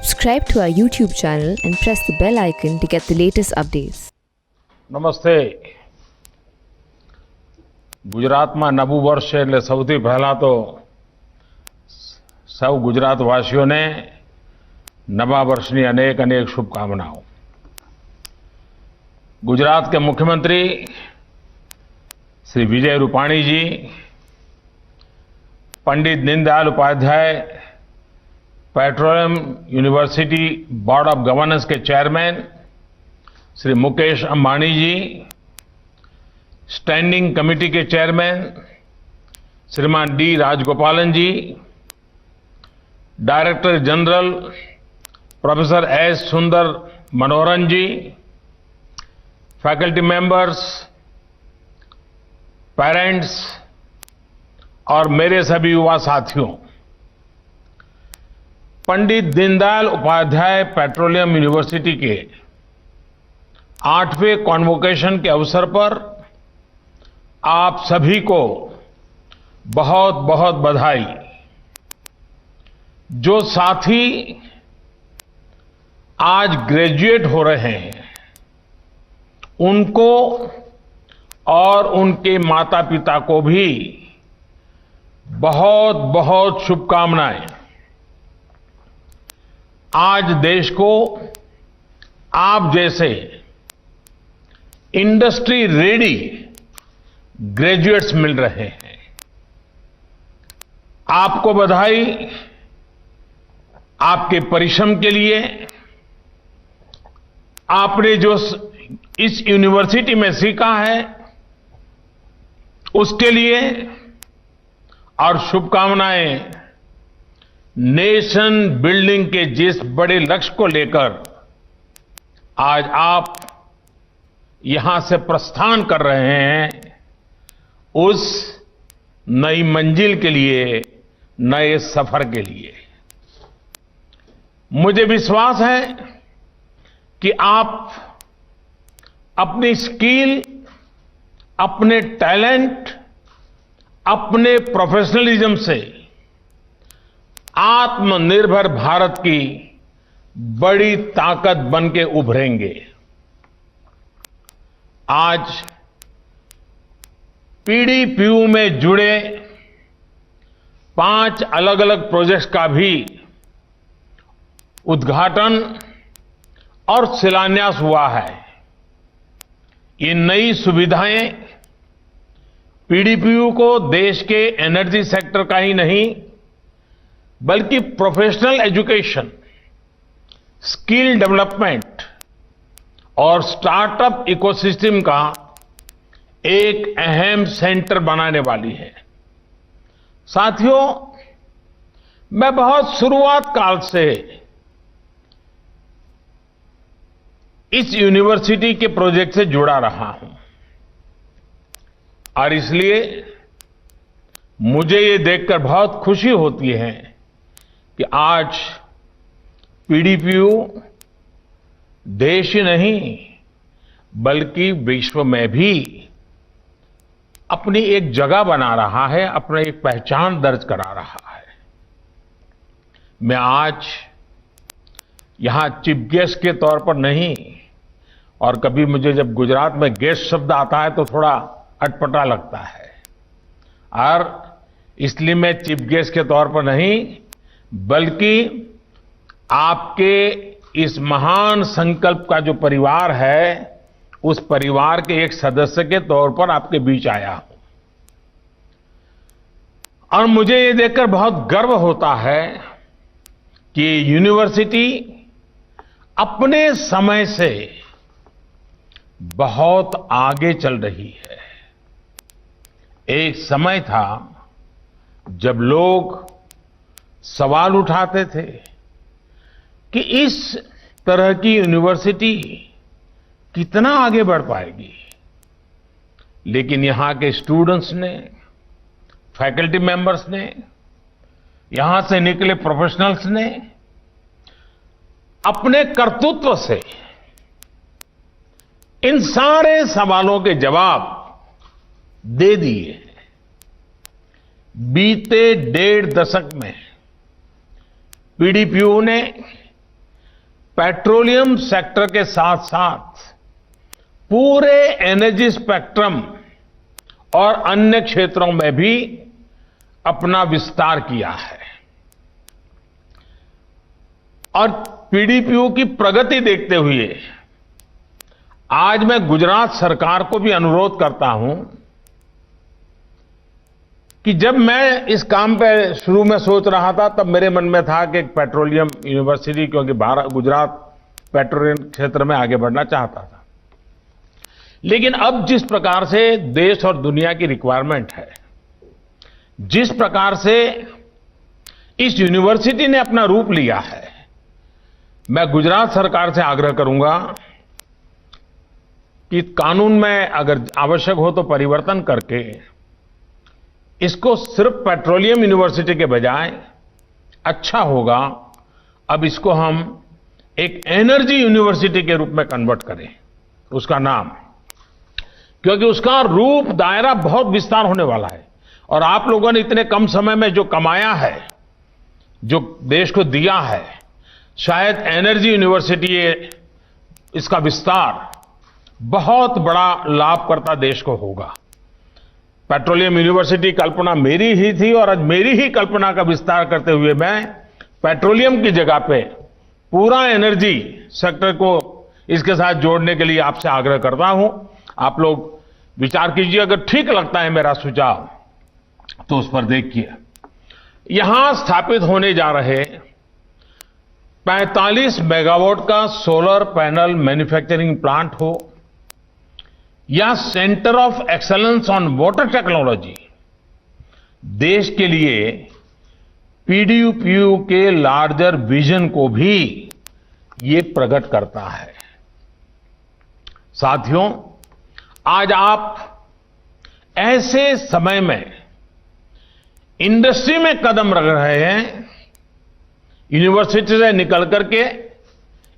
Subscribe to our YouTube channel and press the bell icon to get the latest updates. નમસ્તે. ગુજરાતમાં નવું વર્ષ છે એટલે સૌથી પહેલા તો સૌ ગુજરાતવાસીઓને નવા વર્ષની અનેક અનેક શુભકામનાઓ. गुजरात के मुख्यमंत्री Shri Vijay Rupani ji, Pandit Deendayal Upadhyay petroleum university board of governance के chairman Shri Mukesh Ambani ji, standing committee के चेयरमैन श्रीमान D Rajagopalan ji, director general professor S Sundar Manoharan ji, faculty members, parents और मेरे सभी युवा साथियों, पंडित दीनदयाल उपाध्याय पेट्रोलियम यूनिवर्सिटी के 8वें कॉन्वोकेशन के अवसर पर आप सभी को बहुत बहुत बधाई. जो साथी आज ग्रेजुएट हो रहे हैं उनको और उनके माता पिता को भी बहुत बहुत शुभकामनाएं. आज देश को आप जैसे इंडस्ट्री रेडी ग्रेजुएट्स मिल रहे हैं. आपको बधाई. आपके परिश्रम के लिए, आपने जो इस यूनिवर्सिटी में सीखा है उसके लिए, और शुभकामनाएं नेशन बिल्डिंग के जिस बड़े लक्ष्य को लेकर आज आप यहां से प्रस्थान कर रहे हैं, उस नई मंजिल के लिए, नए सफर के लिए. मुझे विश्वास है कि आप अपनी स्किल, अपने टैलेंट, अपने प्रोफेशनलिज्म से आत्मनिर्भर भारत की बड़ी ताकत बन के उभरेंगे. आज पीडीपीयू में जुड़े 5 अलग अलग प्रोजेक्ट्स का भी उद्घाटन और शिलान्यास हुआ है. ये नई सुविधाएं पीडीपीयू को देश के एनर्जी सेक्टर का ही नहीं बल्कि प्रोफेशनल एजुकेशन, स्किल डेवलपमेंट और स्टार्टअप इकोसिस्टम का एक अहम सेंटर बनाने वाली है. साथियों, मैं बहुत शुरुआत काल से इस यूनिवर्सिटी के प्रोजेक्ट से जुड़ा रहा हूं और इसलिए मुझे ये देखकर बहुत खुशी होती है कि आज पीडीपीयू देश ही नहीं बल्कि विश्व में भी अपनी एक जगह बना रहा है, अपनी एक पहचान दर्ज करा रहा है. मैं आज यहां चीफ गेस्ट के तौर पर नहीं, और कभी मुझे जब गुजरात में गेस्ट शब्द आता है तो थोड़ा अटपटा लगता है, और इसलिए मैं चीफ गेस्ट के तौर पर नहीं बल्कि आपके इस महान संकल्प का जो परिवार है उस परिवार के एक सदस्य के तौर पर आपके बीच आया हूं. और मुझे ये देखकर बहुत गर्व होता है कि यूनिवर्सिटी अपने समय से बहुत आगे चल रही है. एक समय था जब लोग सवाल उठाते थे कि इस तरह की यूनिवर्सिटी कितना आगे बढ़ पाएगी, लेकिन यहां के स्टूडेंट्स ने, फैकल्टी मेंबर्स ने, यहां से निकले प्रोफेशनल्स ने अपने कर्तृत्व से इन सारे सवालों के जवाब दे दिए. बीते 1.5 दशक में पीडीपीयू ने पेट्रोलियम सेक्टर के साथ साथ पूरे एनर्जी स्पेक्ट्रम और अन्य क्षेत्रों में भी अपना विस्तार किया है। और पीडीपीयू की प्रगति देखते हुए आज मैं गुजरात सरकार को भी अनुरोध करता हूं कि जब मैं इस काम पे शुरू में सोच रहा था तब मेरे मन में था कि एक पेट्रोलियम यूनिवर्सिटी, क्योंकि गुजरात पेट्रोलियम क्षेत्र में आगे बढ़ना चाहता था। लेकिन अब जिस प्रकार से देश और दुनिया की रिक्वायरमेंट है, जिस प्रकार से इस यूनिवर्सिटी ने अपना रूप लिया है, मैं गुजरात सरकार से आग्रह करूंगा कि कानून में अगर आवश्यक हो तो परिवर्तन करके इसको सिर्फ पेट्रोलियम यूनिवर्सिटी के बजाय अच्छा होगा अब इसको हम एक एनर्जी यूनिवर्सिटी के रूप में कन्वर्ट करें उसका नाम, क्योंकि उसका रूप दायरा बहुत विस्तार होने वाला है। और आप लोगों ने इतने कम समय में जो कमाया है, जो देश को दिया है, शायद एनर्जी यूनिवर्सिटी इसका विस्तार बहुत बड़ा लाभकर्ता देश को होगा। पेट्रोलियम यूनिवर्सिटी कल्पना मेरी ही थी और आज मेरी ही कल्पना का विस्तार करते हुए मैं पेट्रोलियम की जगह पे पूरा एनर्जी सेक्टर को इसके साथ जोड़ने के लिए आपसे आग्रह करता हूं। आप लोग विचार कीजिए, अगर ठीक लगता है मेरा सुझाव तो उस पर देखिए। यहां स्थापित होने जा रहे 45 मेगावाट का सोलर पैनल मैन्युफैक्चरिंग प्लांट हो या centre of excellence on water technology, देश के लिए पीडीपीयू के लार्जर विजन को भी ये प्रकट करता है। साथियों, आज आप ऐसे समय में इंडस्ट्री में कदम रख रहे हैं, यूनिवर्सिटी से निकल करके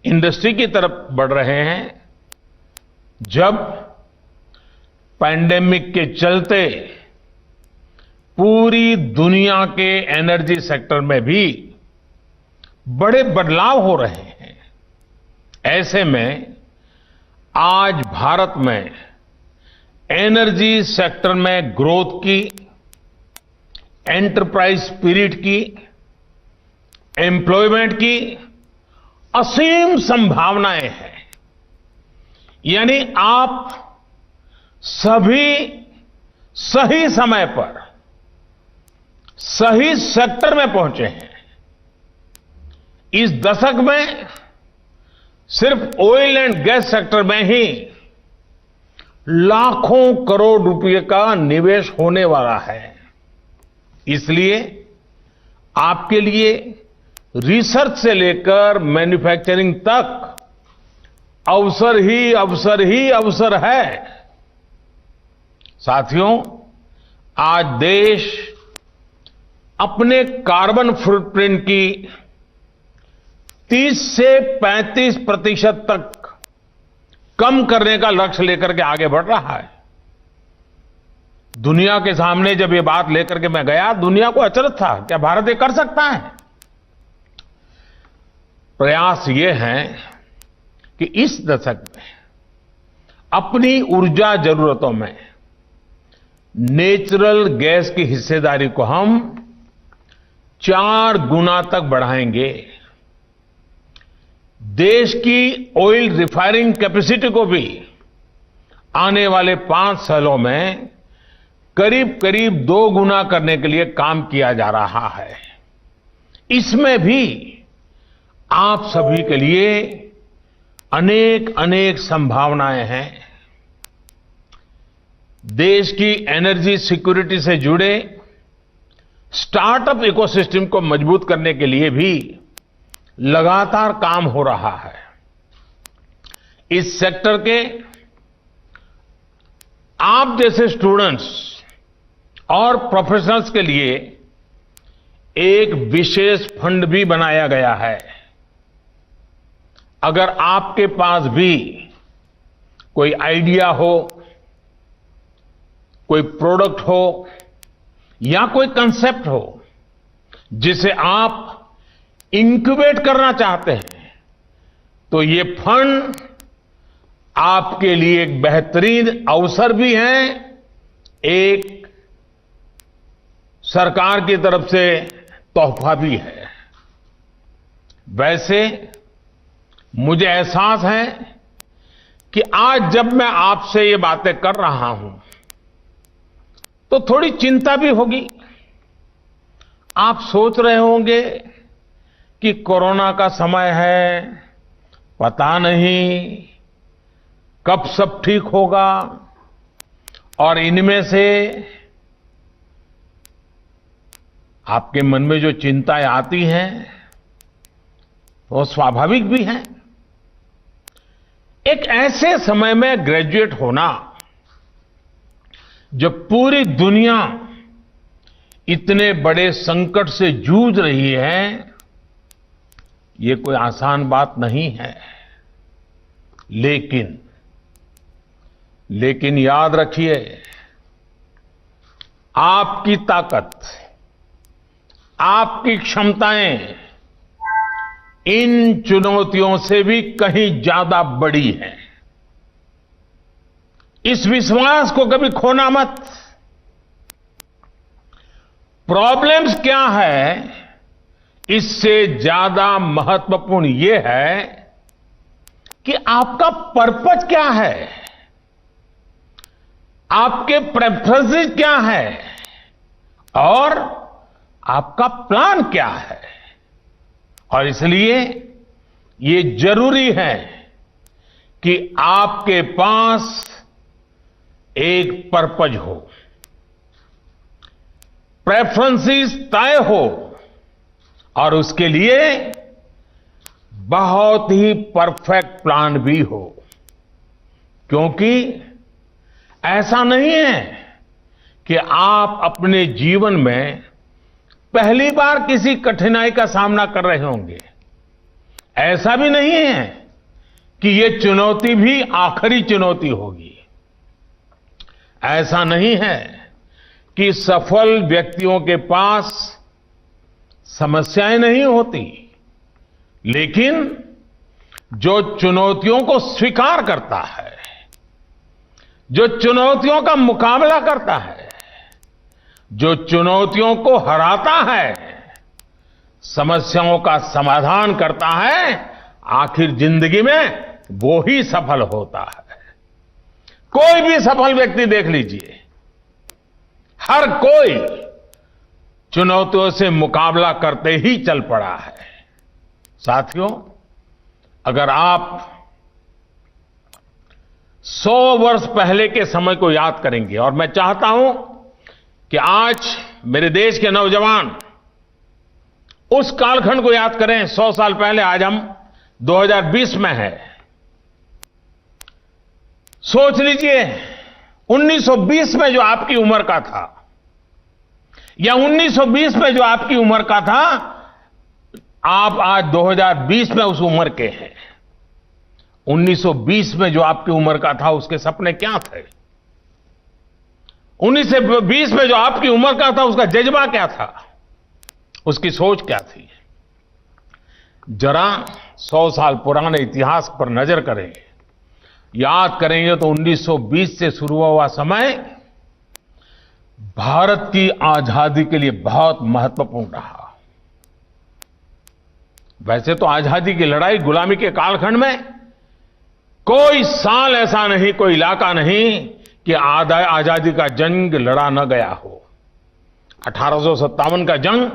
इंडस्ट्री की तरफ बढ़ रहे हैं, जब पैंडेमिक के चलते पूरी दुनिया के एनर्जी सेक्टर में भी बड़े बदलाव हो रहे हैं। ऐसे में आज भारत में एनर्जी सेक्टर में ग्रोथ की, एंटरप्राइज स्पिरिट की, एम्प्लॉयमेंट की असीम संभावनाएं हैं। यानी आप सभी सही समय पर सही सेक्टर में पहुंचे हैं। इस दशक में सिर्फ ऑयल एंड गैस सेक्टर में ही लाखों करोड़ रुपए का निवेश होने वाला है। इसलिए आपके लिए रिसर्च से लेकर मैन्युफैक्चरिंग तक अवसर ही अवसर है। साथियों, आज देश अपने कार्बन फुटप्रिंट की 30 से 35% तक कम करने का लक्ष्य लेकर के आगे बढ़ रहा है। दुनिया के सामने जब ये बात लेकर के मैं गया, दुनिया को अचरज था, क्या भारत ये कर सकता है? प्रयास ये है कि इस दशक में अपनी ऊर्जा जरूरतों में नेचुरल गैस की हिस्सेदारी को हम 4 गुना तक बढ़ाएंगे। देश की ऑयल रिफाइनिंग कैपेसिटी को भी आने वाले 5 सालों में करीब करीब 2 गुना करने के लिए काम किया जा रहा है। इसमें भी आप सभी के लिए अनेक अनेक संभावनाएं हैं। देश की एनर्जी सिक्योरिटी से जुड़े स्टार्टअप इकोसिस्टम को मजबूत करने के लिए भी लगातार काम हो रहा है। इस सेक्टर के आप जैसे स्टूडेंट्स और प्रोफेशनल्स के लिए एक विशेष फंड भी बनाया गया है। अगर आपके पास भी कोई आइडिया हो, कोई प्रोडक्ट हो या कोई कंसेप्ट हो जिसे आप इंक्यूबेट करना चाहते हैं, तो ये फंड आपके लिए एक बेहतरीन अवसर भी है, एक सरकार की तरफ से तोहफा भी है। वैसे मुझे एहसास है कि आज जब मैं आपसे ये बातें कर रहा हूं तो थोड़ी चिंता भी होगी। आप सोच रहे होंगे कि कोरोना का समय है, पता नहीं कब सब ठीक होगा, और इनमें से आपके मन में जो चिंताएं आती हैं वो स्वाभाविक भी हैं। एक ऐसे समय में ग्रेजुएट होना, जब पूरी दुनिया इतने बड़े संकट से जूझ रही है, ये कोई आसान बात नहीं है। लेकिन याद रखिए, आपकी ताकत, आपकी क्षमताएं इन चुनौतियों से भी कहीं ज्यादा बड़ी हैं। इस विश्वास को कभी खोना मत। प्रॉब्लम्स क्या है, इससे ज्यादा महत्वपूर्ण यह है कि आपका पर्पज क्या है, आपके प्रेफरेंसेस क्या है और आपका प्लान क्या है। और इसलिए ये जरूरी है कि आपके पास एक पर्पज हो, प्रेफरेंसेस तय हो, और उसके लिए बहुत ही परफेक्ट प्लान भी हो। क्योंकि ऐसा नहीं है कि आप अपने जीवन में पहली बार किसी कठिनाई का सामना कर रहे होंगे। ऐसा भी नहीं है कि ये चुनौती भी आखिरी चुनौती होगी। ऐसा नहीं है कि सफल व्यक्तियों के पास समस्याएं नहीं होती, लेकिन जो चुनौतियों को स्वीकार करता है, जो चुनौतियों का मुकाबला करता है, जो चुनौतियों को हराता है, समस्याओं का समाधान करता है, आखिर जिंदगी में वो ही सफल होता है। कोई भी सफल व्यक्ति देख लीजिए, हर कोई चुनौतियों से मुकाबला करते ही चल पड़ा है। साथियों, अगर आप 100 वर्ष पहले के समय को याद करेंगे, और मैं चाहता हूं कि आज मेरे देश के नौजवान उस कालखंड को याद करें। 100 साल पहले, आज हम 2020 में हैं। सोच लीजिए, 1920 में जो आपकी उम्र का था, या 1920 में जो आपकी उम्र का था, आप आज 2020 में उस उम्र के हैं। 1920 में जो आपकी उम्र का था, उसके सपने क्या थे? 1920 में जो आपकी उम्र का था, उसका जज्बा क्या था, उसकी सोच क्या थी? जरा 100 साल पुराने इतिहास पर नजर करें, याद करेंगे तो 1920 से शुरू हुआ समय भारत की आजादी के लिए बहुत महत्वपूर्ण रहा। वैसे तो आजादी की लड़ाई, गुलामी के कालखंड में कोई साल ऐसा नहीं, कोई इलाका नहीं कि आजादी का जंग लड़ा न गया हो। 1857 का जंग,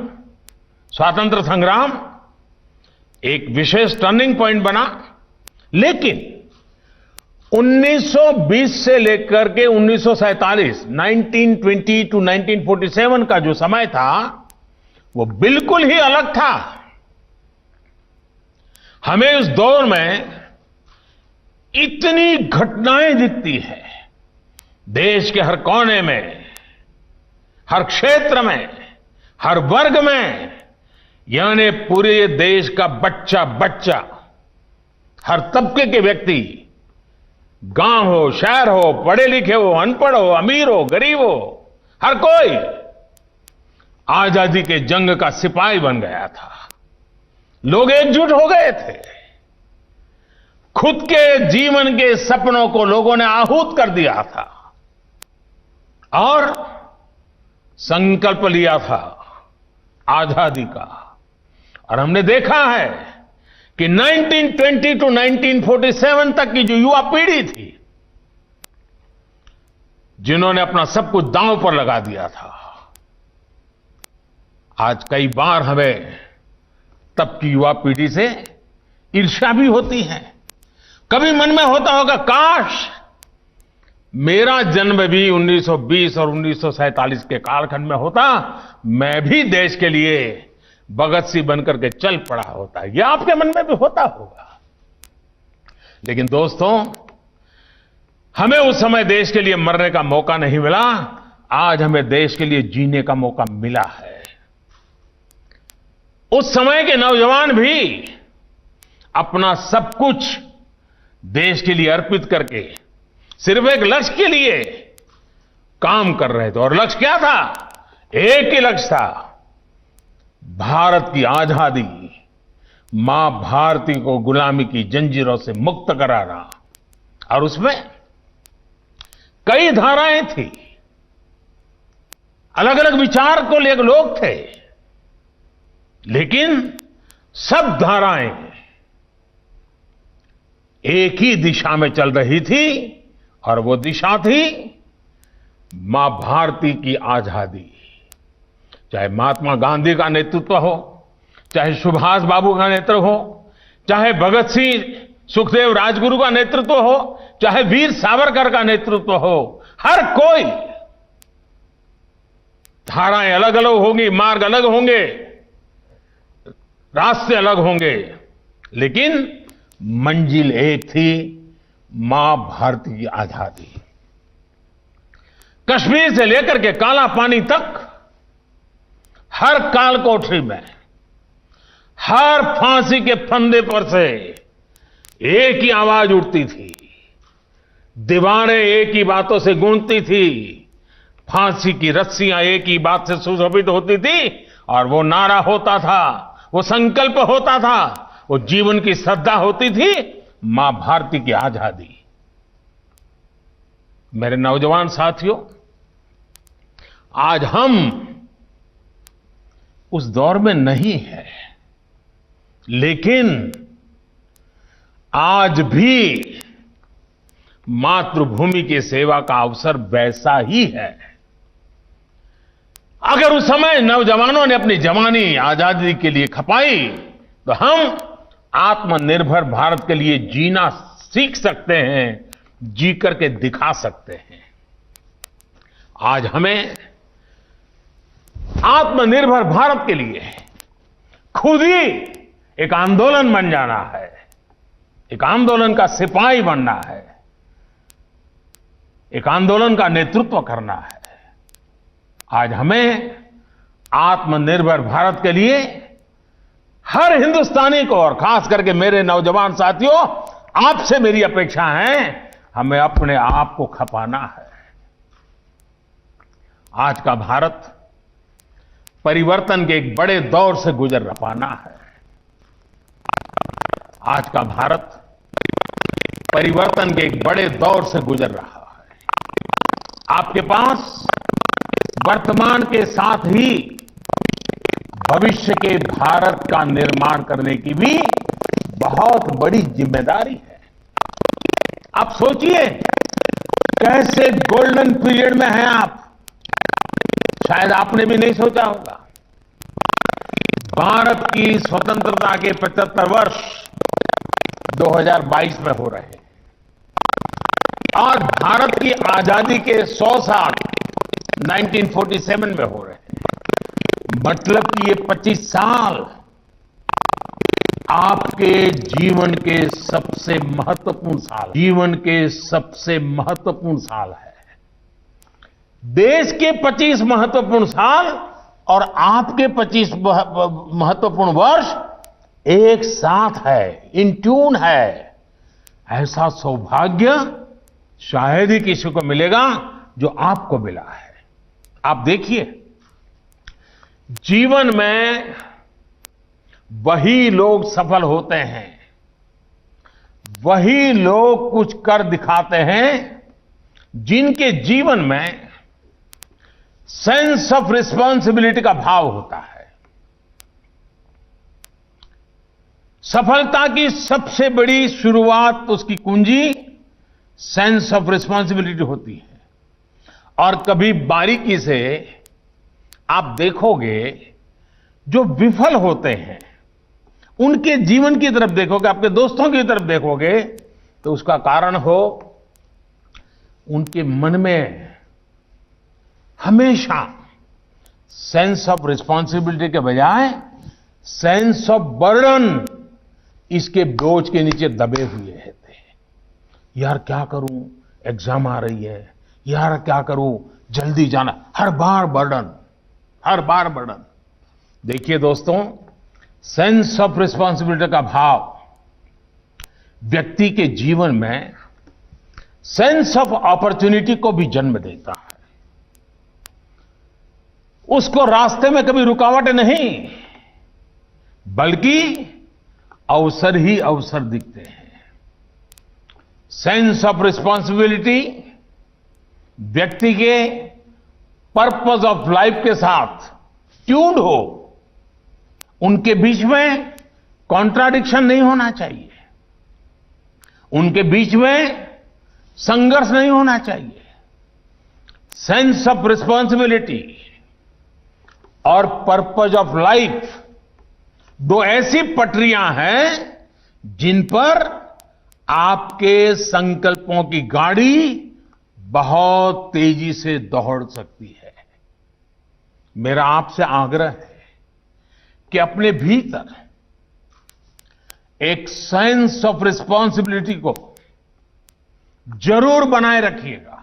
स्वातंत्र संग्राम एक विशेष टर्निंग पॉइंट बना। लेकिन 1920 से लेकर के 1947, 1920 टू 1947 का जो समय था, वो बिल्कुल ही अलग था। हमें उस दौर में इतनी घटनाएं दिखती है, देश के हर कोने में, हर क्षेत्र में, हर वर्ग में, यानी पूरे देश का बच्चा बच्चा, हर तबके के व्यक्ति, गांव हो, शहर हो, पढ़े लिखे हो, अनपढ़ हो, अमीर हो, गरीब हो, हर कोई आजादी के जंग का सिपाही बन गया था। लोग एकजुट हो गए थे। खुद के जीवन के सपनों को लोगों ने आहूत कर दिया था और संकल्प लिया था आजादी का। और हमने देखा है कि 1920 टू 1947 तक की जो युवा पीढ़ी थी, जिन्होंने अपना सब कुछ दांव पर लगा दिया था, आज कई बार हमें तब की युवा पीढ़ी से ईर्ष्या भी होती है। कभी मन में होता होगा, काश मेरा जन्म भी 1920 और 1947 के कालखंड में होता, मैं भी देश के लिए भगत सिंह बनकर के चल पड़ा होता। यह आपके मन में भी होता होगा। लेकिन दोस्तों, हमें उस समय देश के लिए मरने का मौका नहीं मिला, आज हमें देश के लिए जीने का मौका मिला है। उस समय के नौजवान भी अपना सब कुछ देश के लिए अर्पित करके सिर्फ एक लक्ष्य के लिए काम कर रहे थे। और लक्ष्य क्या था? एक ही लक्ष्य था, भारत की आजादी, मां भारती को गुलामी की जंजीरों से मुक्त कराना। और उसमें कई धाराएं थी, अलग अलग विचार को लेकर लोग थे, लेकिन सब धाराएं एक ही दिशा में चल रही थी, और वो दिशा थी मां भारती की आजादी। चाहे महात्मा गांधी का नेतृत्व हो, चाहे सुभाष बाबू का नेतृत्व हो, चाहे भगत सिंह सुखदेव राजगुरु का नेतृत्व हो, चाहे वीर सावरकर का नेतृत्व हो, हर कोई, धाराएं अलग अलग होंगी, मार्ग अलग होंगे, रास्ते अलग होंगे, लेकिन मंजिल एक थी, मां भारती की आजादी। कश्मीर से लेकर के काला पानी तक हर काल कोठरी में, हर फांसी के फंदे पर से एक ही आवाज उठती थी, दीवारें एक ही बातों से गूंजती थी, फांसी की रस्सियां एक ही बात से सुशोभित होती थी, और वो नारा होता था, वो संकल्प होता था, वो जीवन की श्रद्धा होती थी, मां भारती की आजादी। मेरे नौजवान साथियों, आज हम उस दौर में नहीं है, लेकिन आज भी मातृभूमि की सेवा का अवसर वैसा ही है। अगर उस समय नौजवानों ने अपनी जवानी आजादी के लिए खपाई, तो हम आत्मनिर्भर भारत के लिए जीना सीख सकते हैं, जी करके दिखा सकते हैं। आज हमें आत्मनिर्भर भारत के लिए खुद ही एक आंदोलन बन जाना है, एक आंदोलन का सिपाही बनना है, एक आंदोलन का नेतृत्व करना है। आज हमें आत्मनिर्भर भारत के लिए हर हिंदुस्तानी को, और खास करके मेरे नौजवान साथियों, आपसे मेरी अपेक्षा है, हमें अपने आप को खपाना है। आज का भारत परिवर्तन के एक बड़े दौर से गुजर पाना है। आज का भारत परिवर्तन के एक बड़े दौर से गुजर रहा है। आपके पास वर्तमान के साथ ही भविष्य के भारत का निर्माण करने की भी बहुत बड़ी जिम्मेदारी है। आप सोचिए, कैसे गोल्डन पीरियड में हैं आप, शायद आपने भी नहीं सोचा होगा। भारत की स्वतंत्रता के 75 वर्ष 2022 में हो रहे हैं, और भारत की आजादी के 100 साल 1947 में हो रहे हैं। मतलब कि ये 25 साल आपके जीवन के सबसे महत्वपूर्ण साल, जीवन के सबसे महत्वपूर्ण साल है। देश के 25 महत्वपूर्ण साल और आपके 25 महत्वपूर्ण वर्ष एक साथ है, इन ट्यून है। ऐसा सौभाग्य शायद ही किसी को मिलेगा जो आपको मिला है। आप देखिए, जीवन में वही लोग सफल होते हैं वही लोग कुछ कर दिखाते हैं जिनके जीवन में सेंस ऑफ रिस्पॉन्सिबिलिटी का भाव होता है। सफलता की सबसे बड़ी शुरुआत, उसकी कुंजी सेंस ऑफ रिस्पॉन्सिबिलिटी होती है। और कभी बारीकी से आप देखोगे, जो विफल होते हैं उनके जीवन की तरफ देखोगे, आपके दोस्तों की तरफ देखोगे, तो उसका कारण हो उनके मन में हमेशा सेंस ऑफ रिस्पॉन्सिबिलिटी के बजाय सेंस ऑफ बर्डन, इसके बोझ के नीचे दबे हुए रहते हैं। यार क्या करूं, एग्जाम आ रही है, यार क्या करूं, जल्दी जाना, हर बार बर्डन। देखिए दोस्तों, सेंस ऑफ रिस्पॉन्सिबिलिटी का भाव व्यक्ति के जीवन में सेंस ऑफ अपॉर्चुनिटी को भी जन्म देता है। उसको रास्ते में कभी रुकावट नहीं, बल्कि अवसर ही अवसर दिखते हैं। सेंस ऑफ रिस्पॉन्सिबिलिटी व्यक्ति के पर्पस ऑफ लाइफ के साथ ट्यून्ड हो, उनके बीच में कॉन्ट्राडिक्शन नहीं होना चाहिए, उनके बीच में संघर्ष नहीं होना चाहिए। सेंस ऑफ रिस्पॉन्सिबिलिटी और पर्पस ऑफ लाइफ दो ऐसी पटरियां हैं जिन पर आपके संकल्पों की गाड़ी बहुत तेजी से दौड़ सकती है। मेरा आपसे आग्रह है कि अपने भीतर एक सेंस ऑफ रिस्पॉन्सिबिलिटी को जरूर बनाए रखिएगा।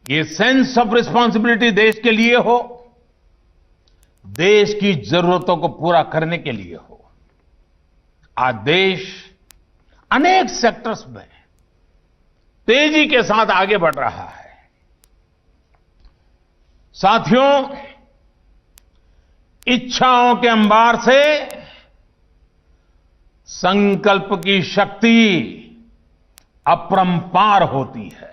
ये सेंस ऑफ रिस्पॉन्सिबिलिटी देश के लिए हो, देश की जरूरतों को पूरा करने के लिए हो। आज देश अनेक सेक्टर्स में तेजी के साथ आगे बढ़ रहा है। साथियों, इच्छाओं के अंबार से संकल्प की शक्ति अपरंपार होती है।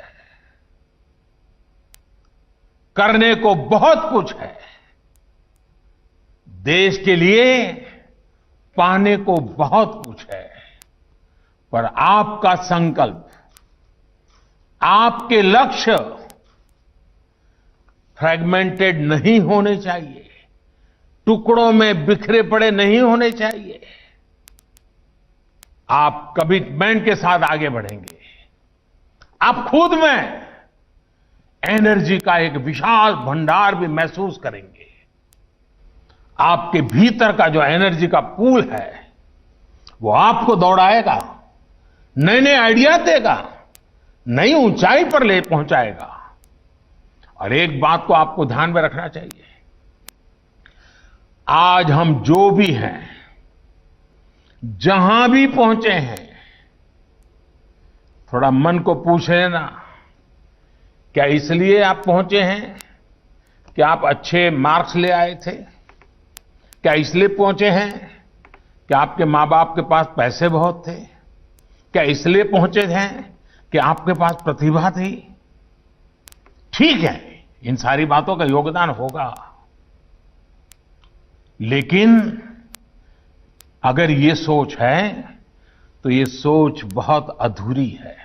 करने को बहुत कुछ है, देश के लिए पाने को बहुत कुछ है, पर आपका संकल्प, आपके लक्ष्य फ्रैगमेंटेड नहीं होने चाहिए, टुकड़ों में बिखरे पड़े नहीं होने चाहिए। आप कमिटमेंट के साथ आगे बढ़ेंगे, आप खुद में एनर्जी का एक विशाल भंडार भी महसूस करेंगे। आपके भीतर का जो एनर्जी का पूल है, वो आपको दौड़ाएगा, नए नए आइडिया देगा, नई ऊंचाई पर ले पहुंचाएगा। और एक बात को आपको ध्यान में रखना चाहिए, आज हम जो भी हैं, जहां भी पहुंचे हैं, थोड़ा मन को पूछ लेना, क्या इसलिए आप पहुंचे हैं कि आप अच्छे मार्क्स ले आए थे? क्या इसलिए पहुंचे हैं कि आपके मां बाप के पास पैसे बहुत थे? क्या इसलिए पहुंचे हैं कि आपके पास प्रतिभा थी? ठीक है, इन सारी बातों का योगदान होगा, लेकिन अगर ये सोच है तो ये सोच बहुत अधूरी है।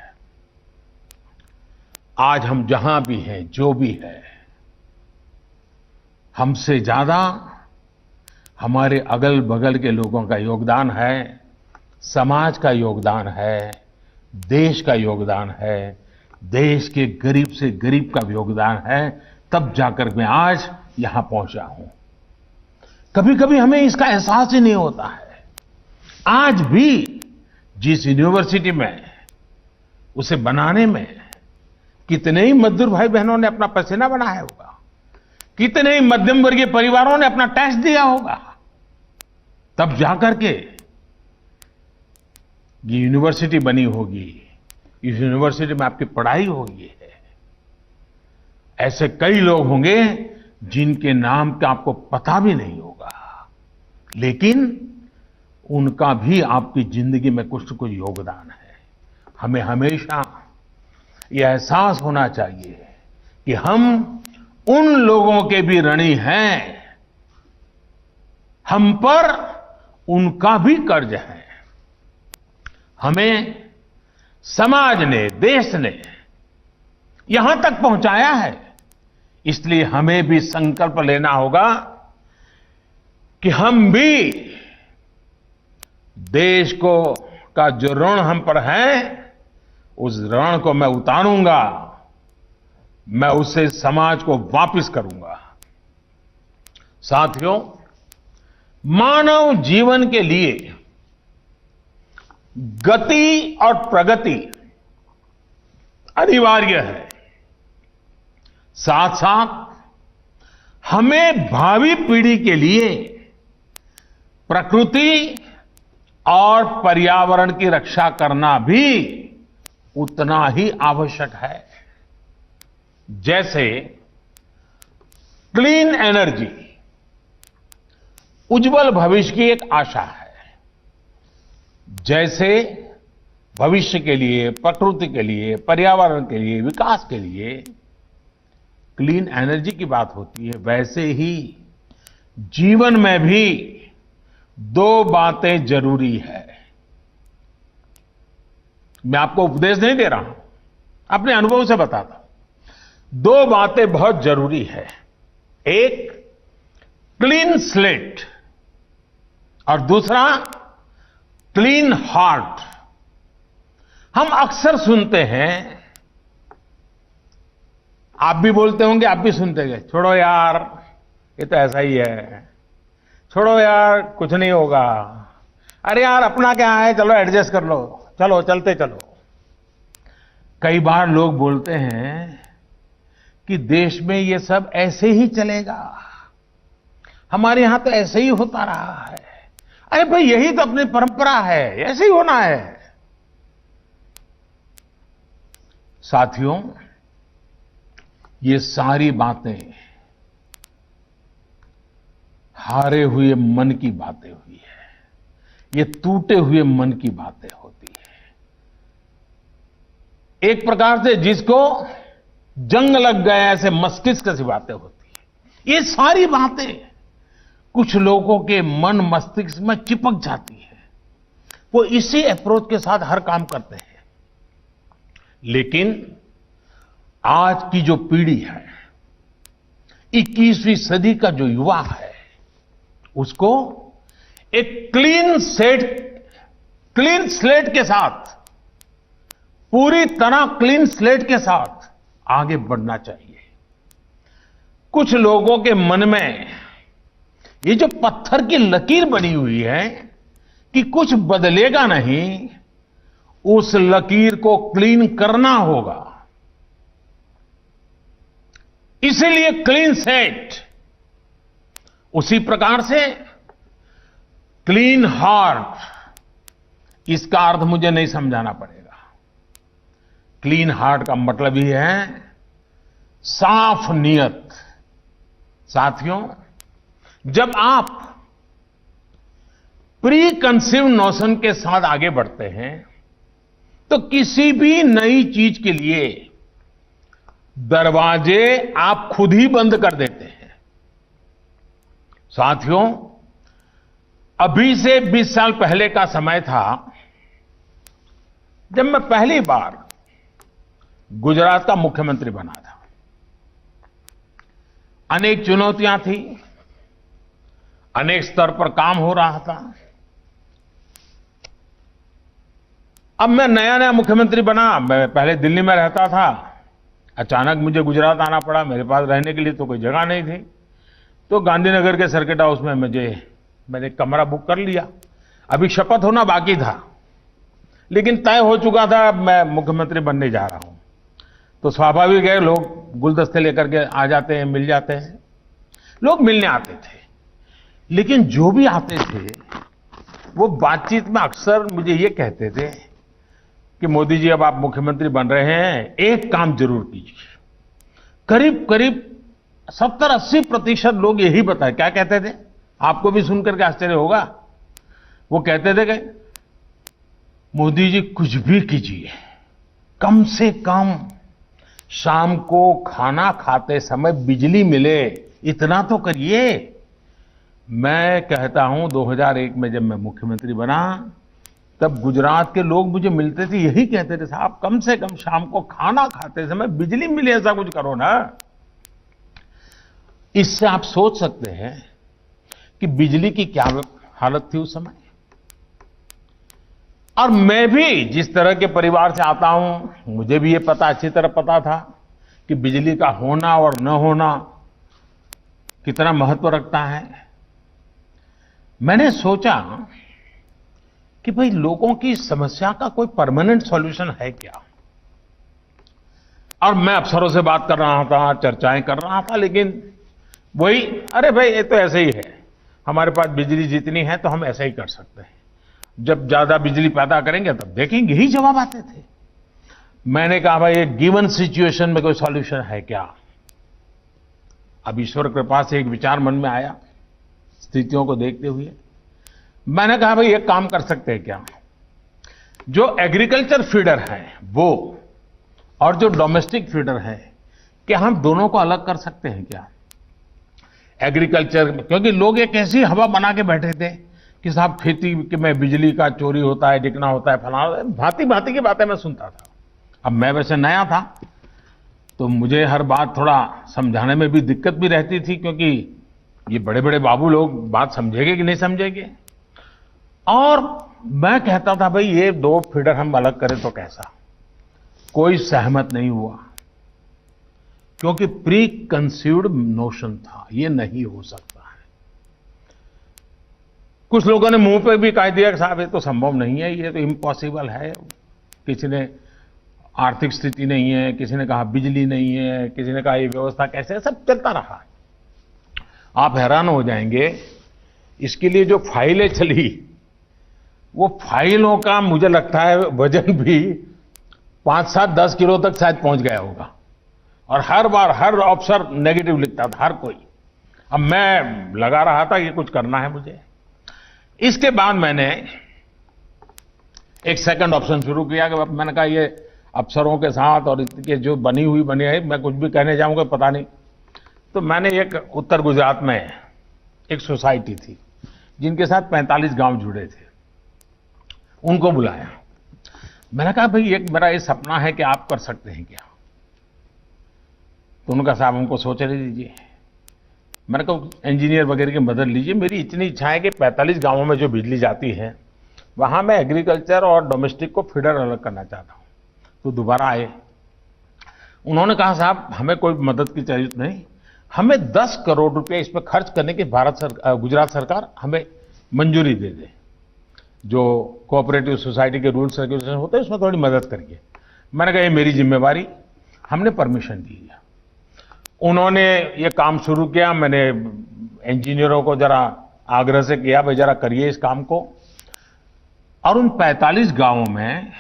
आज हम जहां भी हैं, जो भी है, हमसे ज्यादा हमारे अगल बगल के लोगों का योगदान है, समाज का योगदान है, देश का योगदान है, देश के गरीब से गरीब का योगदान है, तब जाकर मैं आज यहां पहुंचा हूं। कभी कभी हमें इसका एहसास ही नहीं होता है। आज भी जिस यूनिवर्सिटी में, उसे बनाने में कितने ही मजदूर भाई बहनों ने अपना पसीना बनाया होगा, कितने ही मध्यम वर्गीय परिवारों ने अपना टैक्स दिया होगा, तब जाकर के ये यूनिवर्सिटी बनी होगी, इस यूनिवर्सिटी में आपकी पढ़ाई होगी है। ऐसे कई लोग होंगे जिनके नाम का आपको पता भी नहीं होगा, लेकिन उनका भी आपकी जिंदगी में कुछ न कुछ योगदान है। हमें हमेशा ये एहसास होना चाहिए कि हम उन लोगों के भी ऋणी हैं, हम पर उनका भी कर्ज है। हमें समाज ने, देश ने यहां तक पहुंचाया है, इसलिए हमें भी संकल्प लेना होगा कि हम भी देश को का जो ऋण हम पर है, उस ऋण को मैं उतारूंगा, मैं उससे समाज को वापस करूंगा। साथियों, मानव जीवन के लिए गति और प्रगति अनिवार्य है। साथ साथ हमें भावी पीढ़ी के लिए प्रकृति और पर्यावरण की रक्षा करना भी उतना ही आवश्यक है। जैसे क्लीन एनर्जी उज्जवल भविष्य की एक आशा है, जैसे भविष्य के लिए, प्रकृति के लिए, पर्यावरण के लिए, विकास के लिए क्लीन एनर्जी की बात होती है, वैसे ही जीवन में भी दो बातें जरूरी है। मैं आपको उपदेश नहीं दे रहा हूं, अपने अनुभव से बताता हूं। दो बातें बहुत जरूरी है। एक क्लीन स्लेट और दूसरा क्लीन हार्ट। हम अक्सर सुनते हैं, आप भी बोलते होंगे, आप भी सुनते हैं, छोड़ो यार ये तो ऐसा ही है, छोड़ो यार कुछ नहीं होगा, अरे यार अपना क्या है, चलो एडजस्ट कर लो, चलो चलते चलो। कई बार लोग बोलते हैं कि देश में ये सब ऐसे ही चलेगा, हमारे यहां तो ऐसे ही होता रहा है। अरे भाई यही तो अपनी परंपरा है, ऐसे ही होना है। साथियों, ये सारी बातें हारे हुए मन की बातें हुई है, ये टूटे हुए मन की बातें होती है। एक प्रकार से जिसको जंग लग गया ऐसे मस्तिष्क की बातें होती है। ये सारी बातें कुछ लोगों के मन मस्तिष्क में चिपक जाती है, वो इसी अप्रोच के साथ हर काम करते हैं। लेकिन आज की जो पीढ़ी है, 21वीं सदी का जो युवा है, उसको एक क्लीन स्लेट के साथ, पूरी तरह क्लीन स्लेट के साथ आगे बढ़ना चाहिए। कुछ लोगों के मन में ये जो पत्थर की लकीर बनी हुई है कि कुछ बदलेगा नहीं, उस लकीर को क्लीन करना होगा। इसीलिए क्लीन स्लेट, उसी प्रकार से क्लीन हार्ट, इसका अर्थ मुझे नहीं समझाना पड़ेगा। क्लीन हार्ट का मतलब ही है साफ नियत। साथियों, जब आप प्री कंसीव नोशन के साथ आगे बढ़ते हैं, तो किसी भी नई चीज के लिए दरवाजे आप खुद ही बंद कर देते हैं। साथियों, अभी से 20 साल पहले का समय था जब मैं पहली बार गुजरात का मुख्यमंत्री बना था। अनेक चुनौतियां थी, अनेक स्तर पर काम हो रहा था। अब मैं नया नया मुख्यमंत्री बना, मैं पहले दिल्ली में रहता था, अचानक मुझे गुजरात आना पड़ा। मेरे पास रहने के लिए तो कोई जगह नहीं थी, तो गांधीनगर के सर्किट हाउस में मैंने कमरा बुक कर लिया। अभी शपथ होना बाकी था, लेकिन तय हो चुका था मैं मुख्यमंत्री बनने जा रहा हूं। तो स्वाभाविक है, लोग गुलदस्ते लेकर के आ जाते हैं, मिल जाते हैं, लोग मिलने आते थे। लेकिन जो भी आते थे वो बातचीत में अक्सर मुझे ये कहते थे कि मोदी जी, अब आप मुख्यमंत्री बन रहे हैं, एक काम जरूर कीजिए। करीब करीब 70-80% लोग यही बताए। क्या कहते थे, आपको भी सुनकर के आश्चर्य होगा। वो कहते थे कि मोदी जी कुछ भी कीजिए, कम से कम शाम को खाना खाते समय बिजली मिले, इतना तो करिए। मैं कहता हूं 2001 में जब मैं मुख्यमंत्री बना, तब गुजरात के लोग मुझे मिलते थे, यही कहते थे, साहब कम से कम शाम को खाना खाते समय बिजली मिले, ऐसा कुछ करो ना। इससे आप सोच सकते हैं कि बिजली की क्या हालत थी उस समय। और मैं भी जिस तरह के परिवार से आता हूं, मुझे भी ये पता, अच्छी तरह पता था कि बिजली का होना और न होना कितना महत्व रखता है। मैंने सोचा कि भाई लोगों की समस्या का कोई परमानेंट सॉल्यूशन है क्या। और मैं अफसरों से बात कर रहा था, चर्चाएं कर रहा था, लेकिन वही, अरे भाई ये तो ऐसे ही है, हमारे पास बिजली जितनी है तो हम ऐसा ही कर सकते हैं, जब ज्यादा बिजली पैदा करेंगे तब देखेंगे, यही जवाब आते थे। मैंने कहा भाई एक गिवन सिचुएशन में कोई सॉल्यूशन है क्या। अब ईश्वर कृपा से एक विचार मन में आया, स्थितियों को देखते हुए मैंने कहा भाई एक काम कर सकते हैं क्या, जो एग्रीकल्चर फीडर है वो और जो डोमेस्टिक फीडर है, क्या हम दोनों को अलग कर सकते हैं क्या। एग्रीकल्चर, क्योंकि लोग एक ऐसी हवा बना के बैठे थे कि साहब खेती में बिजली का चोरी होता है, डिकना होता है, फलाना, भांति भांति की बातें मैं सुनता था। अब मैं वैसे नया था तो मुझे हर बात थोड़ा समझाने में भी दिक्कत भी रहती थी, क्योंकि ये बड़े बड़े बाबू लोग बात समझेंगे कि नहीं समझेंगे। और मैं कहता था भाई ये दो फीडर हम अलग करें तो कैसा। कोई सहमत नहीं हुआ, क्योंकि प्री कंसीव्ड नोशन था, ये नहीं हो सकता है। कुछ लोगों ने मुंह पे भी कह दिया कि साहब ये तो संभव नहीं है, ये तो इम्पॉसिबल है। किसी ने आर्थिक स्थिति नहीं है, किसी ने कहा बिजली नहीं है, किसी ने कहा ये व्यवस्था कैसे है, सब चलता रहा। आप हैरान हो जाएंगे, इसके लिए जो फाइलें चली, वो फाइलों का मुझे लगता है वजन भी 5-7-10 किलो तक शायद पहुंच गया होगा। और हर बार हर अफसर नेगेटिव लिखता था, हर कोई। अब मैं लगा रहा था ये कुछ करना है मुझे। इसके बाद मैंने एक सेकंड ऑप्शन शुरू किया कि मैंने कहा ये अफसरों के साथ और इसके जो बनी है, मैं कुछ भी कहने जाऊंगा पता नहीं। तो मैंने एक उत्तर गुजरात में एक सोसाइटी थी जिनके साथ 45 गांव जुड़े थे, उनको बुलाया। मैंने कहा भाई एक मेरा ये सपना है कि आप कर सकते हैं क्या। तो उनका साहब हमको सोचने दीजिए। मैंने कहा इंजीनियर वगैरह की मदद लीजिए, मेरी इतनी इच्छा है कि 45 गांवों में जो बिजली जाती है वहां मैं एग्रीकल्चर और डोमेस्टिक को फीडर अलग करना चाहता हूं। तो दोबारा आए, उन्होंने कहा साहब हमें कोई मदद की जरूरत नहीं, हमें 10 करोड़ रुपए इस पर खर्च करने की गुजरात सरकार हमें मंजूरी दे दे। जो कोऑपरेटिव सोसाइटी के रूल्स रेगुलेशन होते हैं उसमें थोड़ी मदद करिए। मैंने कहा ये मेरी जिम्मेवारी, हमने परमिशन दी है। उन्होंने ये काम शुरू किया। मैंने इंजीनियरों को जरा आग्रह से किया भाई जरा करिए इस काम को। और उन 45 गांवों में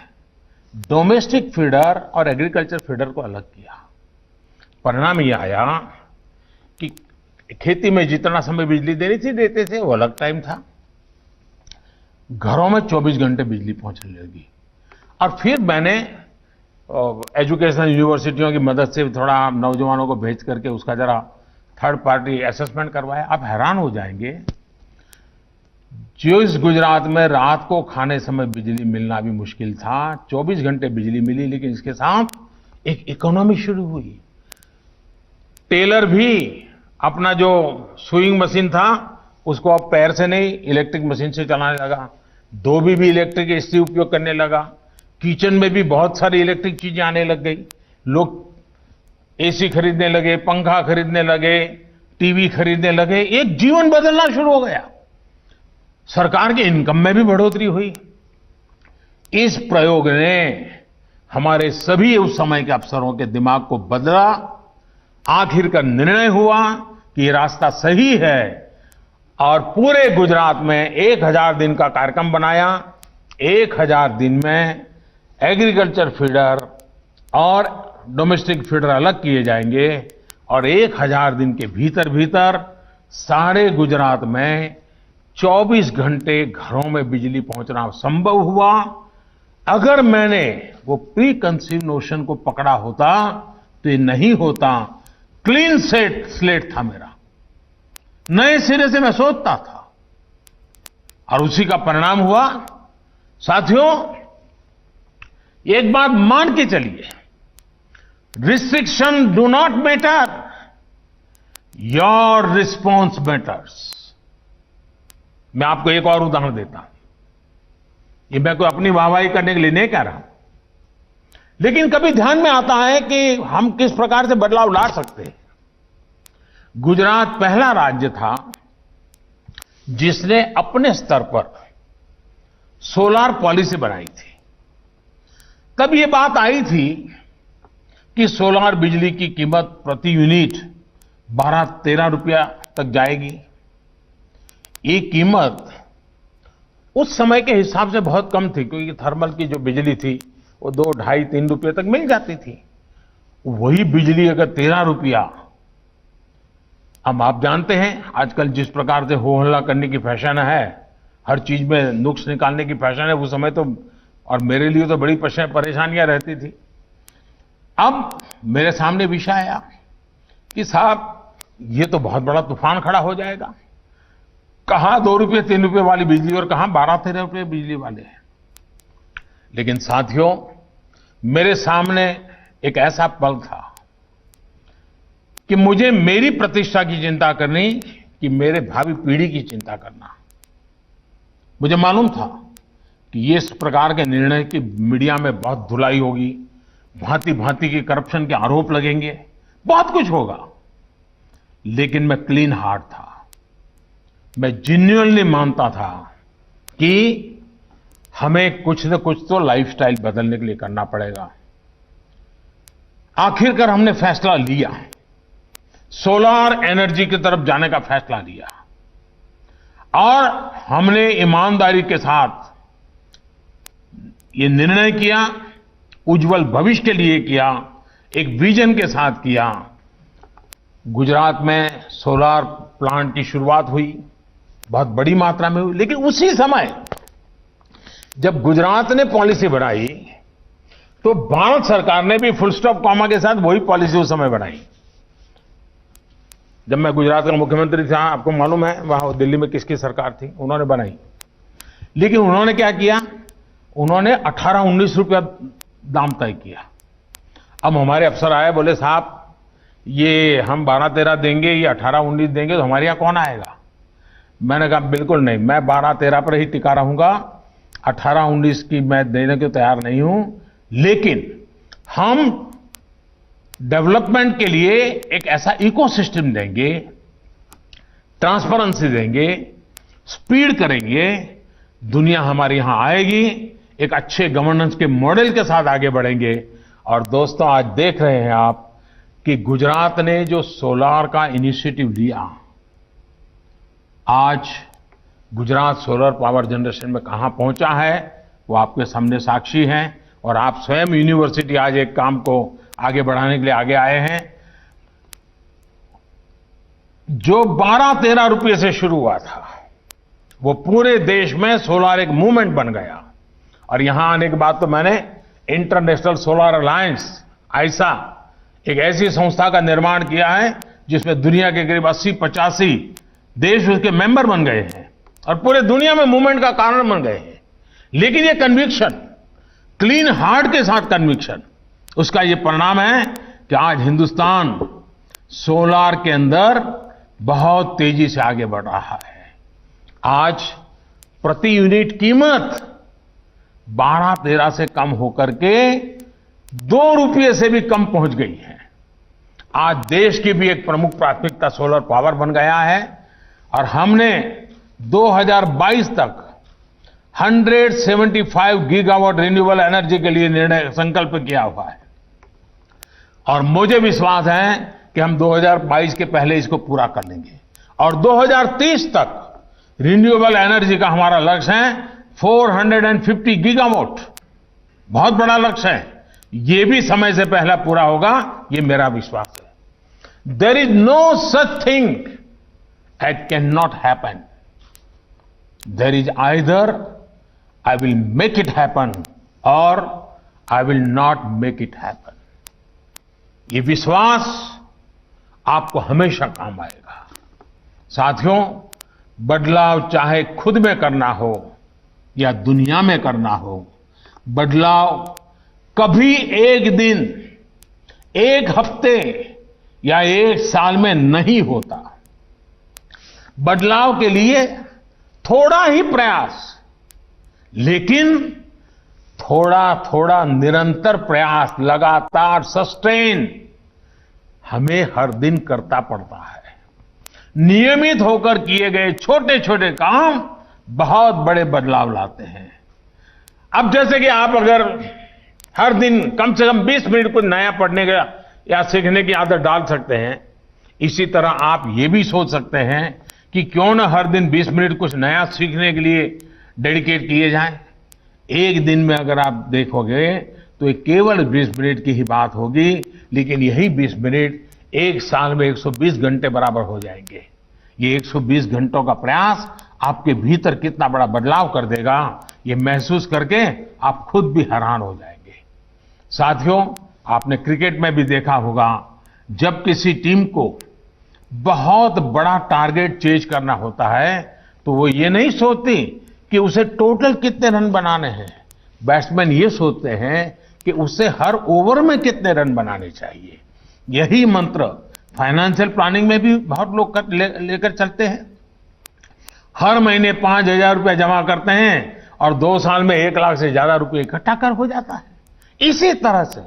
डोमेस्टिक फीडर और एग्रीकल्चर फीडर को अलग किया। परिणाम ये आया कि खेती में जितना समय बिजली देनी थी देते थे, वो अलग टाइम था। घरों में 24 घंटे बिजली पहुंचने लगी। और फिर मैंने एजुकेशन यूनिवर्सिटियों की मदद से थोड़ा नौजवानों को भेज करके उसका जरा थर्ड पार्टी असेसमेंट करवाया। आप हैरान हो जाएंगे, जो इस गुजरात में रात को खाने समय बिजली मिलना भी मुश्किल था, 24 घंटे बिजली मिली। लेकिन इसके साथ एक इकोनॉमी शुरू हुई। टेलर भी अपना जो सुइंग मशीन था उसको अब पैर से नहीं इलेक्ट्रिक मशीन से चलाने लगा। धोबी भी इलेक्ट्रिक इस्त्री उपयोग करने लगा। किचन में भी बहुत सारी इलेक्ट्रिक चीजें आने लग गई। लोग एसी खरीदने लगे, पंखा खरीदने लगे, टीवी खरीदने लगे। एक जीवन बदलना शुरू हो गया। सरकार की इनकम में भी बढ़ोतरी हुई। इस प्रयोग ने हमारे सभी उस समय के अफसरों के दिमाग को बदला। आखिरकार निर्णय हुआ कि ये रास्ता सही है और पूरे गुजरात में 1000 दिन का कार्यक्रम बनाया। 1000 दिन में एग्रीकल्चर फीडर और डोमेस्टिक फीडर अलग किए जाएंगे और 1000 दिन के भीतर भीतर सारे गुजरात में 24 घंटे घरों में बिजली पहुंचना संभव हुआ। अगर मैंने वो प्री कंसीव नोशन को पकड़ा होता तो ये नहीं होता। क्लीन स्लेट था मेरा, नए सिरे से मैं सोचता था और उसी का परिणाम हुआ। साथियों, एक बात मान के चलिए, restriction do not matter, your response matters. मैं आपको एक और उदाहरण देता हूं। ये मैं कोई अपनी वाहवाही करने के लिए नहीं कह रहा हूं, लेकिन कभी ध्यान में आता है कि हम किस प्रकार से बदलाव ला सकते हैं। गुजरात पहला राज्य था जिसने अपने स्तर पर सोलार पॉलिसी बनाई थी। तब ये बात आई थी कि सोलार बिजली की कीमत प्रति यूनिट 12-13 रुपया तक जाएगी। ये कीमत उस समय के हिसाब से बहुत कम थी, क्योंकि थर्मल की जो बिजली थी वो 2, 2.5, 3 रुपये तक मिल जाती थी। वही बिजली अगर 13 रुपया, अब आप जानते हैं आजकल जिस प्रकार से हो हल्ला करने की फैशन है, हर चीज में नुक्स निकालने की फैशन है, उस समय तो, और मेरे लिए तो बड़ी परेशानियां रहती थी। अब मेरे सामने विषय आया कि साहब ये तो बहुत बड़ा तूफान खड़ा हो जाएगा, कहां 2 रुपये 3 रुपये वाली बिजली और कहां 12-13 रुपये बिजली वाले हैं। लेकिन साथियों, मेरे सामने एक ऐसा पल था कि मुझे मेरी प्रतिष्ठा की चिंता करनी कि मेरे भावी पीढ़ी की चिंता करना। मुझे मालूम था कि ये इस प्रकार के निर्णय की मीडिया में बहुत धुलाई होगी, भांति भांति के करप्शन के आरोप लगेंगे, बहुत कुछ होगा। लेकिन मैं क्लीन हार्ट था, मैं जेन्युइनली मानता था कि हमें कुछ न कुछ तो लाइफस्टाइल बदलने के लिए करना पड़ेगा। आखिरकार हमने फैसला लिया, सोलार एनर्जी की तरफ जाने का फैसला लिया, और हमने ईमानदारी के साथ ये निर्णय किया, उज्जवल भविष्य के लिए किया, एक विजन के साथ किया। गुजरात में सोलार प्लांट की शुरुआत हुई, बहुत बड़ी मात्रा में हुई। लेकिन उसी समय जब गुजरात ने पॉलिसी बनाई तो भारत सरकार ने भी फुल स्टॉप कॉमा के साथ वही पॉलिसी उस समय बनाई। जब मैं गुजरात का मुख्यमंत्री था, आपको मालूम है वहां दिल्ली में किसकी सरकार थी, उन्होंने बनाई। लेकिन उन्होंने क्या किया, उन्होंने 18-19 रुपया दाम तय किया। अब हमारे अफसर आए, बोले साहब ये हम 12-13 देंगे, ये 18-19 देंगे, तो हमारे यहां कौन आएगा। मैंने कहा बिल्कुल नहीं, मैं 12-13 पर ही टिका रहूंगा, 18-19 की मैं देने को तैयार नहीं हूं। लेकिन हम डेवलपमेंट के लिए एक ऐसा इकोसिस्टम देंगे, ट्रांसपेरेंसी देंगे, स्पीड करेंगे, दुनिया हमारे यहां आएगी, एक अच्छे गवर्नेंस के मॉडल के साथ आगे बढ़ेंगे। और दोस्तों, आज देख रहे हैं आप कि गुजरात ने जो सोलार का इनिशिएटिव लिया, आज गुजरात सोलर पावर जनरेशन में कहां पहुंचा है वो आपके सामने साक्षी हैं। और आप स्वयं यूनिवर्सिटी आज एक काम को आगे बढ़ाने के लिए आगे आए हैं। जो 12-13 रुपये से शुरू हुआ था, वो पूरे देश में सोलार एक मूवमेंट बन गया। और यहां आने के बाद तो मैंने इंटरनेशनल सोलार अलायंस, आईसा, एक ऐसी संस्था का निर्माण किया है जिसमें दुनिया के करीब 80-85 देश उसके मेंबर बन गए हैं और पूरे दुनिया में मूवमेंट का कारण बन गए हैं। लेकिन ये कन्विक्शन, क्लीन हार्ट के साथ कन्विक्शन, उसका ये परिणाम है कि आज हिंदुस्तान सोलार के अंदर बहुत तेजी से आगे बढ़ रहा है। आज प्रति यूनिट कीमत 12-13 से कम होकर के 2 रुपये से भी कम पहुंच गई है। आज देश की भी एक प्रमुख प्राथमिकता सोलर पावर बन गया है और हमने 2022 तक 175 गीगावाट रिन्यूएबल एनर्जी के लिए निर्णय संकल्प किया हुआ है। और मुझे विश्वास है कि हम 2022 के पहले इसको पूरा कर लेंगे और 2030 तक रिन्यूएबल एनर्जी का हमारा लक्ष्य है 450 गीगावाट। बहुत बड़ा लक्ष्य है, ये भी समय से पहले पूरा होगा, ये मेरा विश्वास है। There is no such thing that can not happen. There is either I will make it happen और I will not make it happen. ये विश्वास आपको हमेशा काम आएगा। साथियों, बदलाव चाहे खुद में करना हो या दुनिया में करना हो, बदलाव कभी एक दिन, एक हफ्ते या एक साल में नहीं होता। बदलाव के लिए थोड़ा ही प्रयास, लेकिन थोड़ा थोड़ा निरंतर प्रयास, लगातार सस्टेन हमें हर दिन करता पड़ता है। नियमित होकर किए गए छोटे छोटे काम बहुत बड़े बदलाव लाते हैं। अब जैसे कि आप अगर हर दिन कम से कम 20 मिनट कुछ नया पढ़ने का या सीखने की आदत डाल सकते हैं, इसी तरह आप ये भी सोच सकते हैं कि क्यों न हर दिन 20 मिनट कुछ नया सीखने के लिए डेडिकेट किए जाएं। एक दिन में अगर आप देखोगे तो ये केवल 20 मिनट की ही बात होगी, लेकिन यही 20 मिनट एक साल में 120 घंटे बराबर हो जाएंगे। ये 120 घंटों का प्रयास आपके भीतर कितना बड़ा बदलाव कर देगा, ये महसूस करके आप खुद भी हैरान हो जाएंगे। साथियों, आपने क्रिकेट में भी देखा होगा, जब किसी टीम को बहुत बड़ा टारगेट चेज करना होता है तो वो ये नहीं सोचती कि उसे टोटल कितने रन बनाने हैं। बैट्समैन ये सोचते हैं कि उसे हर ओवर में कितने रन बनाने चाहिए। यही मंत्र फाइनेंशियल प्लानिंग में भी बहुत लोग लेकर चलते हैं। हर महीने 5,000 रुपया जमा करते हैं और 2 साल में 1 लाख से ज्यादा रुपये इकट्ठा कर हो जाता है। इसी तरह से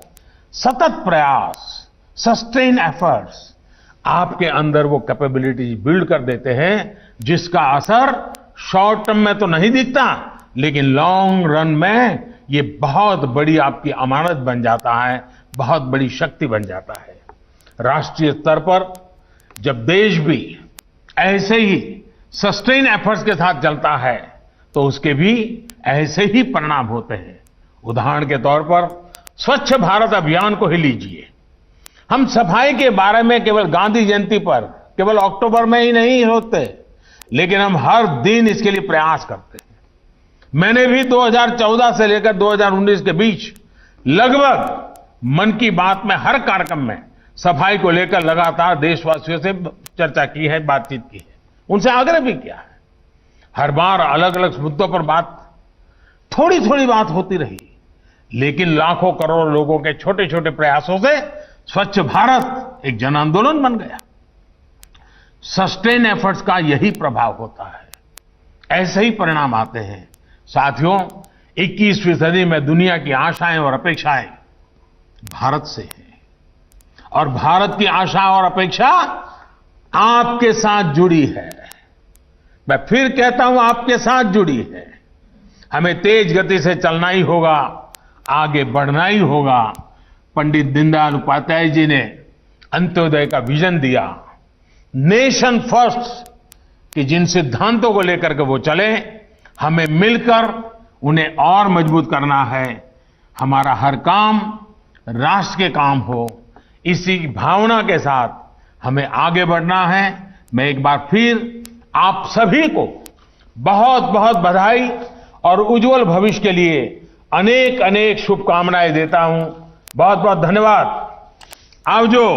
सतत प्रयास, सस्टेन एफर्ट्स आपके अंदर वो कैपेबिलिटीज बिल्ड कर देते हैं जिसका असर शॉर्ट टर्म में तो नहीं दिखता, लेकिन लॉन्ग रन में ये बहुत बड़ी आपकी अमानत बन जाता है, बहुत बड़ी शक्ति बन जाता है। राष्ट्रीय स्तर पर जब देश भी ऐसे ही सस्टेन एफर्ट्स के साथ चलता है तो उसके भी ऐसे ही परिणाम होते हैं। उदाहरण के तौर पर स्वच्छ भारत अभियान को ही लीजिए। हम सफाई के बारे में केवल गांधी जयंती पर, केवल अक्टूबर में ही नहीं होते, लेकिन हम हर दिन इसके लिए प्रयास करते हैं। मैंने भी 2014 से लेकर 2019 के बीच लगभग मन की बात में हर कार्यक्रम में सफाई को लेकर लगातार देशवासियों से चर्चा की है, बातचीत की है, उनसे आग्रह भी किया है। हर बार अलग अलग मुद्दों पर थोड़ी थोड़ी बात होती रही, लेकिन लाखों करोड़ लोगों के छोटे छोटे प्रयासों से स्वच्छ भारत एक जन आंदोलन बन गया। सस्टेन एफर्ट्स का यही प्रभाव होता है, ऐसे ही परिणाम आते हैं। साथियों, 21वीं सदी में दुनिया की आशाएं और अपेक्षाएं भारत से हैं, और भारत की आशा और अपेक्षा आपके साथ जुड़ी है। मैं फिर कहता हूं, आपके साथ जुड़ी है। हमें तेज गति से चलना ही होगा, आगे बढ़ना ही होगा। पंडित दीनदयाल उपाध्याय जी ने अंत्योदय का विजन दिया, नेशन फर्स्ट, कि जिन सिद्धांतों को लेकर के वो चले, हमें मिलकर उन्हें और मजबूत करना है। हमारा हर काम राष्ट्र के काम हो, इसी भावना के साथ हमें आगे बढ़ना है। मैं एक बार फिर आप सभी को बहुत बहुत बधाई और उज्जवल भविष्य के लिए अनेक अनेक शुभकामनाएं देता हूं। बहुत बहुत धन्यवाद। आवजो।